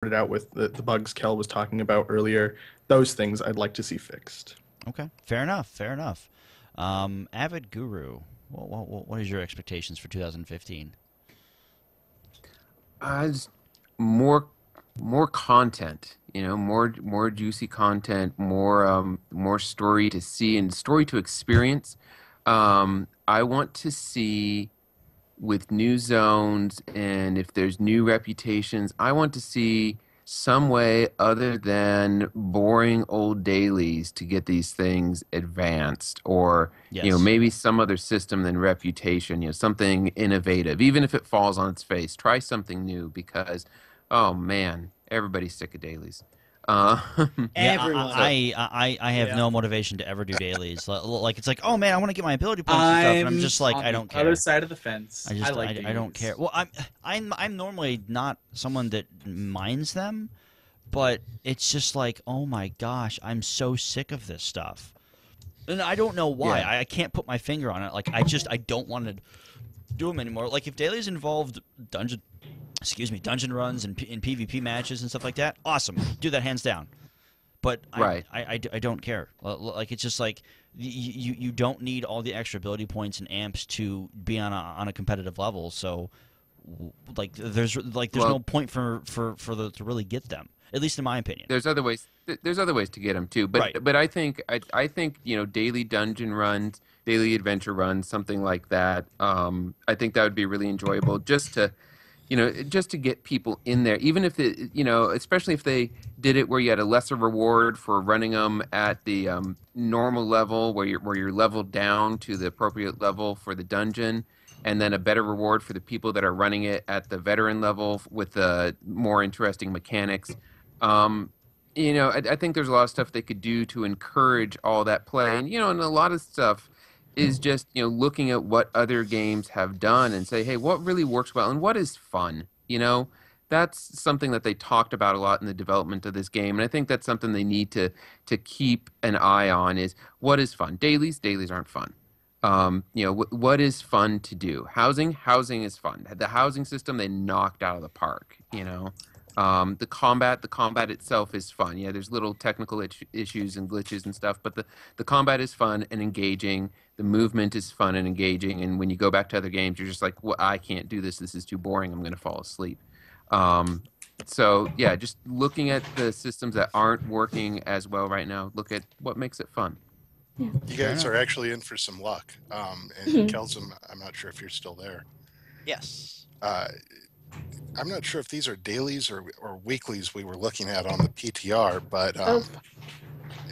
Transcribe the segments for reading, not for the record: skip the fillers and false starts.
started out with the bugs Kel was talking about earlier. Those things I'd like to see fixed. Okay, fair enough. Fair enough. Avid Guru, what is your expectations for 2015? Just more more content, more juicy content, more story to see and story to experience. I want to see with new zones, and if there's new reputations, I want to see some way other than boring old dailies to get these things advanced, or Yes. maybe some other system than reputation, something innovative, even if it falls on its face. Try something new, because oh man, everybody's sick of dailies. uh, Yeah, Everyone. so I have Yeah. no motivation to ever do dailies. Like it's like, oh man, I want to get my ability points and stuff, and I'm I'm just like, on I the don't other care. side of the fence. I I just like I don't these. care. Well, I'm normally not someone that minds them, but it's just like, oh my gosh, I'm so sick of this stuff, and I don't know why. yeah. I can't put my finger on it. Like I don't want to do them anymore. Like if dailies involved dungeon runs and in PvP matches and stuff like that, awesome, do that hands down. But Right. I don't care. Like it's just like you don't need all the extra ability points and amps to be on a competitive level. So there's no Well, point to really get them. At least in my opinion. there's other ways. There's other ways to get them too. Right. But I think daily dungeon runs, daily adventure runs, something like that. I think that would be really enjoyable, just to get people in there, even if especially if they did it where you had a lesser reward for running them at the normal level, where you're leveled down to the appropriate level for the dungeon, and then a better reward for the people that are running it at the veteran level with the more interesting mechanics. I think there's a lot of stuff they could do to encourage all that play, and a lot of stuff is just looking at what other games have done and say, hey, what really works well and what is fun. That's something that they talked about a lot in the development of this game, and I think that's something they need to keep an eye on, is what is fun. Dailies aren't fun. What is fun to do? Housing is fun. The housing system they knocked out of the park. The combat itself is fun. Yeah, there's little technical issues and glitches and stuff, but the combat is fun and engaging. The movement is fun and engaging. And when you go back to other games, you're just like, well, I can't do this. This is too boring. I'm going to fall asleep. Um, so yeah, just looking at the systems that aren't working as well right now, look at what makes it fun. You Fair guys enough. are actually in for some luck. And Mhm. Kelsum, I'm not sure if you're still there. Yes. Uh, I'm not sure if these are dailies or weeklies we were looking at on the PTR, but Oh,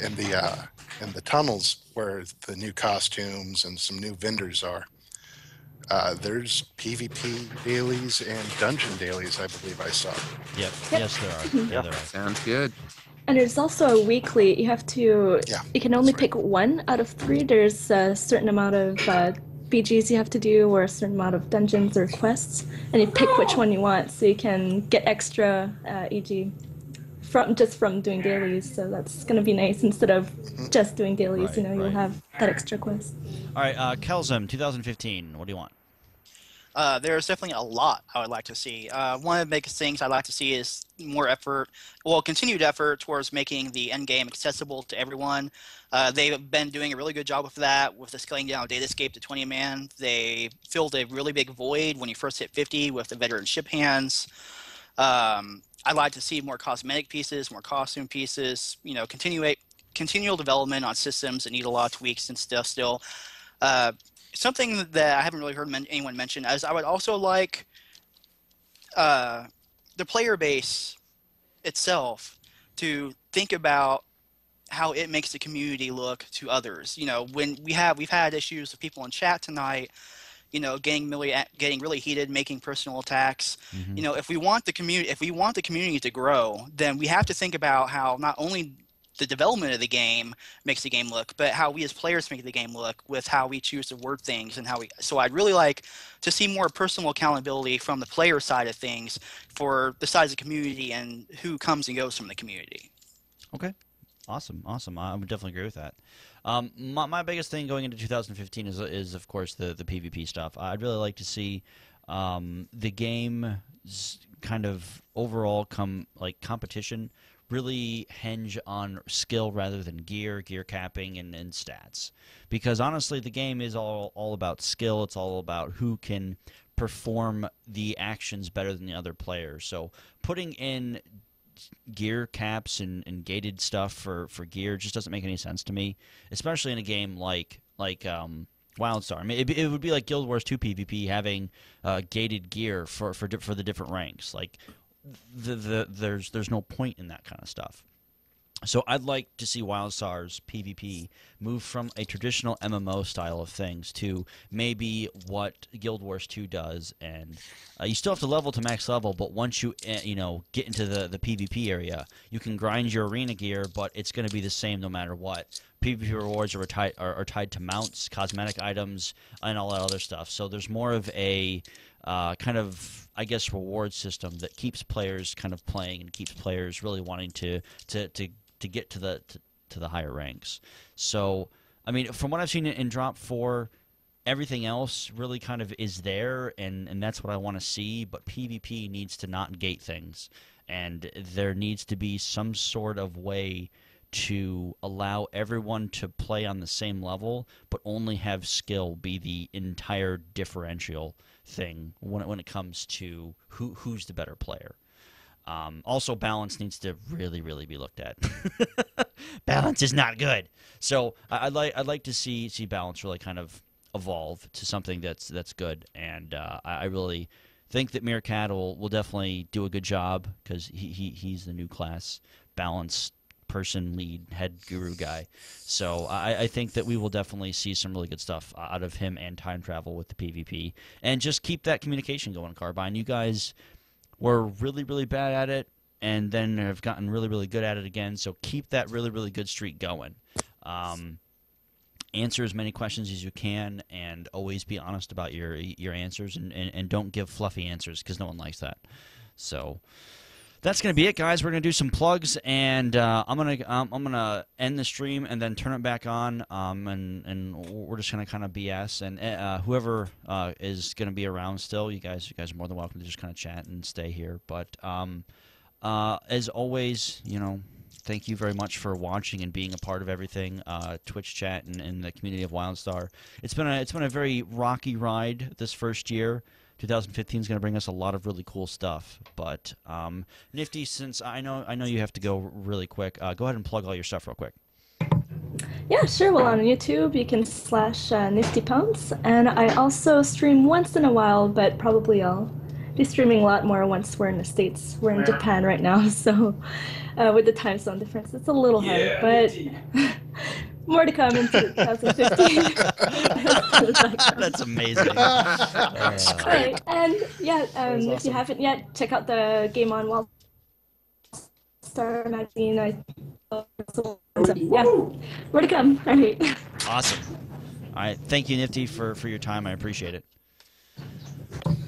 in the tunnels where the new costumes and some new vendors are, there's PvP dailies and dungeon dailies, I believe I saw. Yep. Yep. Yes, there are. Yeah, there are. Sounds good. and there's also a weekly. You have to. Yeah, You can only that's right. pick one out of three. There's a certain amount of BGs you have to do, or a certain amount of dungeons or quests, and you pick which one you want, so you can get extra EG from doing dailies. So that's gonna be nice instead of just doing dailies. Right, You'll right. have that extra quest. All right, Kelsum, 2015. What do you want? There's Definitely a lot I would like to see. One of the biggest things I'd like to see is more effort, well, continued effort towards making the end game accessible to everyone. They've been doing a really good job with that, with the scaling down of Datascape to 20 man. They filled a really big void when you first hit 50 with the veteran ship hands. I'd like to see more cosmetic pieces, more costume pieces, continual development on systems that need a lot of tweaks and stuff still. Something that I haven't really heard anyone mention is I would also like the player base itself to think about how it makes the community look to others. When we've had issues with people in chat tonight, getting really heated, making personal attacks. Mm-hmm. If we want the community to grow, then we have to think about how not only the development of the game makes the game look, but how we as players make the game look with how we choose to word things and so I'd really like to see more personal accountability from the player side of things for the size of the community and who comes and goes from the community. Okay. Awesome. I would definitely agree with that. My biggest thing going into 2015 is of course the PvP stuff. I'd really like to see the game kind of overall competition really hinge on skill rather than gear capping, and stats. Because honestly, the game is all about skill. It's all about who can perform the actions better than the other players. So putting in gear caps and gated stuff for gear just doesn't make any sense to me, especially in a game like Wildstar. I mean, it would be like Guild Wars 2 PvP having gated gear for the different ranks. Like, there's no point in that kind of stuff. So I'd like to see Wildstar's PvP move from a traditional MMO style of things to maybe what Guild Wars 2 does, and you still have to level to max level, but once you get into the PvP area, you can grind your arena gear, but it's going to be the same no matter what. PvP rewards are tied to mounts, cosmetic items, and all that other stuff. So there's more of a kind of, I guess, reward system that keeps players kind of playing and keeps players really wanting to get to the higher ranks. So, I mean, from what I've seen in Drop 4, everything else really kind of is there, and that's what I want to see, but PvP needs to not gate things, and there needs to be some sort of way to allow everyone to play on the same level, but only have skill be the entire differential thing when it comes to who's the better player. Also, balance needs to really, really be looked at. Balance is not good. So I'd like to see balance really kind of evolve to something that's good. And I really think that Meerkat will definitely do a good job, because he's the new class balance person, lead, head guru guy. So I think that we will definitely see some really good stuff out of him and time travel with the PvP. And just keep that communication going, Carbine. You guys were really, really bad at it, and then have gotten really, really good at it again. So keep that really, really good streak going. Answer as many questions as you can, and always be honest about your answers, and don't give fluffy answers, because no one likes that. So that's gonna be it, guys. We're gonna do some plugs, and I'm gonna end the stream and then turn it back on, and we're just gonna kind of BS, and whoever is gonna be around still, you guys are more than welcome to just kind of chat and stay here. But as always, thank you very much for watching and being a part of everything, Twitch chat and the community of Wildstar. It's been a very rocky ride this first year. 2015 is going to bring us a lot of really cool stuff. But Nifty, since I know you have to go really quick, go ahead and plug all your stuff real quick. Yeah, sure. Well, on YouTube, you can / Nifty Pounds. And I also stream once in a while, but probably I'll be streaming a lot more once we're in the States. We're in Japan right now, so with the time zone difference, it's a little hard. But more to come in 2015. That's amazing. Right. And yeah, if you haven't yet, check out the Game on Wildstar magazine. Yeah, more to come. All right. Awesome. All right. Thank you, Nifty, for your time. I appreciate it.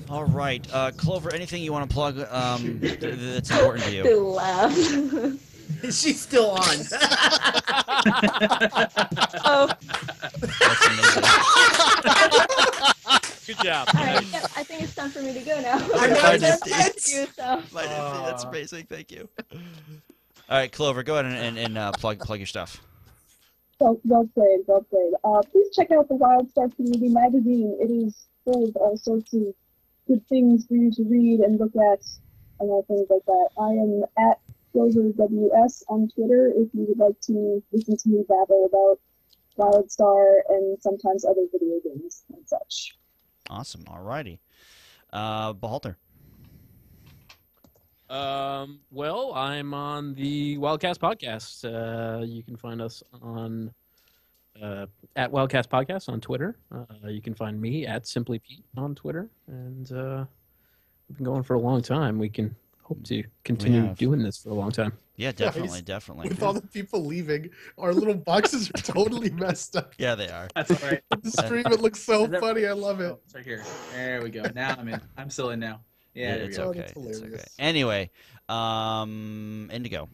All right. Clover, anything you want to plug that's important to you? They laugh. She's still on. Oh. That's amazing. Good job. All right. Yep, I think it's time for me to go now. That's amazing. Thank you. All right, Clover, go ahead and plug your stuff. Well played. Please check out the Wildstar Community Magazine. It is full of all sorts of good things for you to read and look at, and all things like that. I am at CloverWS on Twitter if you would like to listen to me babble about Wildstar and sometimes other video games and such. Awesome. All righty. Behalter. Well, I'm on the Wildcast podcast. You can find us on at Wildcast Podcast on Twitter. You can find me at Simply Pete on Twitter, and we've been going for a long time. We can hope to continue doing this for a long time. Yeah, definitely. With all the people leaving, our little boxes are totally messed up. Yeah, they are. That's all right. The stream, it looks so funny. I love it. Oh, it's right here. There we go. Now I'm in. I'm still in now. Yeah, there we it's go. okay. That's hilarious. It's okay. Anyway, Indigo.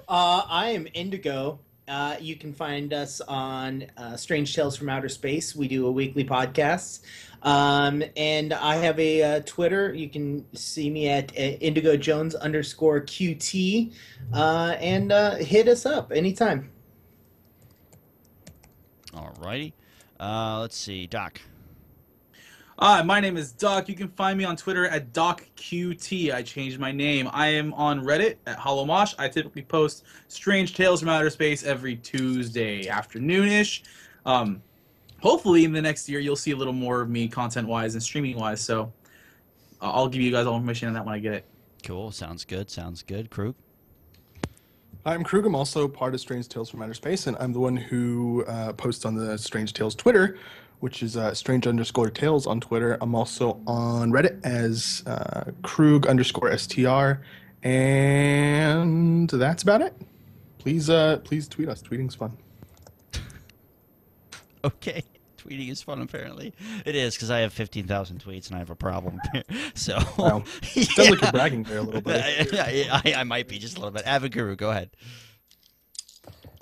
I am Indigo, You can find us on Strange Tales from Outer Space. We do a weekly podcast. And I have a Twitter. You can see me at indigojones_QT. And hit us up anytime. Alrighty. Let's see, Doc. My name is Doc. You can find me on Twitter at DocQT. I changed my name. I am on Reddit at HollowMosh. I typically post Strange Tales from Outer Space every Tuesday afternoon-ish. Hopefully in the next year you'll see a little more of me content-wise and streaming-wise, so I'll give you guys all information on that when I get it. Cool. Sounds good. Sounds good. Krug. I'm Krug. I'm also part of Strange Tales from Outer Space, and I'm the one who posts on the Strange Tales Twitter, which is strange_tales on Twitter. I'm also on Reddit as Krug_STR, and that's about it. Please tweet us. Tweeting's fun. Okay. Tweeting is fun, apparently. It is, because I have 15,000 tweets and I have a problem. So, Wow. yeah. Sounds like you're bragging there a little bit. I might be just a little bit. Avid Guru, go ahead.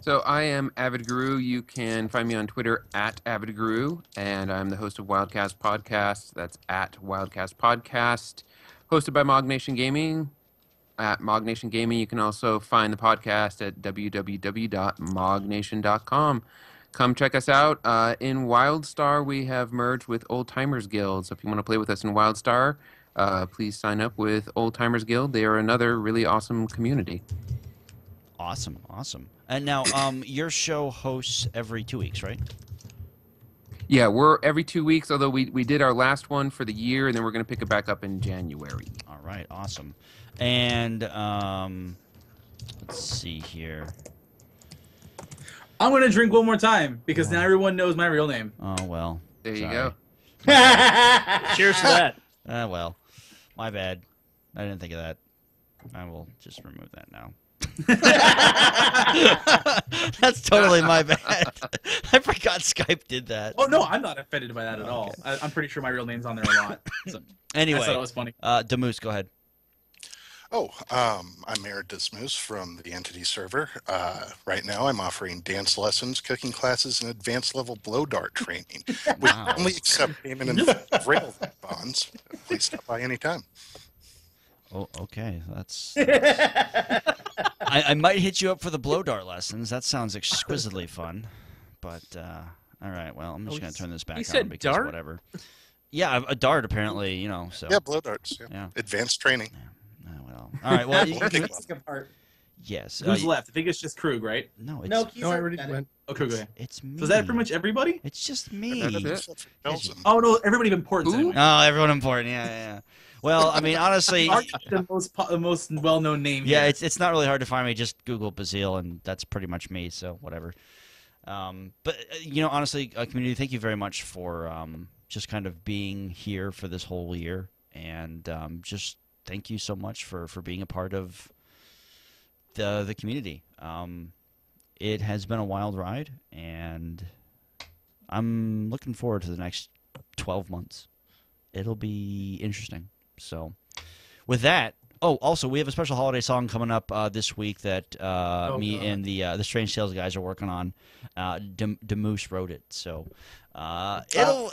So I am Avid Guru. You can find me on Twitter at Avid Guru, and I'm the host of Wildcast Podcast. That's at Wildcast Podcast, hosted by Mog Nation Gaming. At Mog Nation Gaming, you can also find the podcast at www.mognation.com. Come check us out. In Wildstar, we have merged with Old Timers Guild. So if you want to play with us in Wildstar, please sign up with Old Timers Guild. They are another really awesome community. Awesome. And now, your show hosts every 2 weeks, right? Yeah, we're every 2 weeks, although we did our last one for the year, and then we're going to pick it back up in January. All right, awesome. And let's see here. I'm going to drink one more time, because now everyone knows my real name. Oh, well. There you sorry. go. Cheers to that. Well, my bad. I didn't think of that. I will just remove that now. That's totally my bad. I forgot Skype did that. Oh, no, I'm not offended by that at all. I'm pretty sure my real name's on there a lot. So Anyway, I thought it was funny. Demoose, go ahead. Oh, I'm Merit Dismoose from the Entity server. Right now, I'm offering dance lessons, cooking classes, and advanced level blow dart training. We Wow. only accept payment in rail bonds. Please stop by anytime. Oh, okay. That's. I might hit you up for the blow dart lessons. That sounds exquisitely fun. But all right. Well, I'm just gonna turn this back on said because dart? whatever. Yeah, a dart apparently. So. Yeah, blow darts. Yeah. Yeah. Advanced training. Well, all right. Well, yes. Who's left? I think it's just Krug, right? No, it's No, he's No, I already already done it. went. Oh, Krug, okay. it's me. So is that pretty much everybody? It's just me. That's it. Except for Belgium. Oh, no, everybody important. Who? Anyway. Oh, everyone important. Yeah. Well, I mean, honestly, The most well-known name. yeah, here. it's not really hard to find me. Just Google Bazille, and that's pretty much me. So whatever. But honestly, community, thank you very much for just kind of being here for this whole year, and just thank you so much for being a part of the community. It has been a wild ride, and I'm looking forward to the next 12 months. It'll be interesting. So, with that, also we have a special holiday song coming up this week that me and the Strange Tales guys are working on. Demoose wrote it, so it'll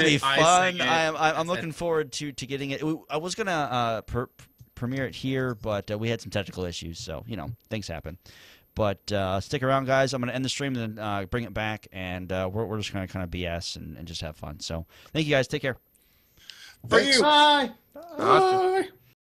be fun. I'm looking forward to getting it. I was gonna premiere it here, but we had some technical issues, so things happen. But stick around, guys. I'm gonna end the stream and then bring it back, and we're just gonna kind of BS and just have fun. So thank you guys. Take care. Thanks. Bye. Awesome. Bye.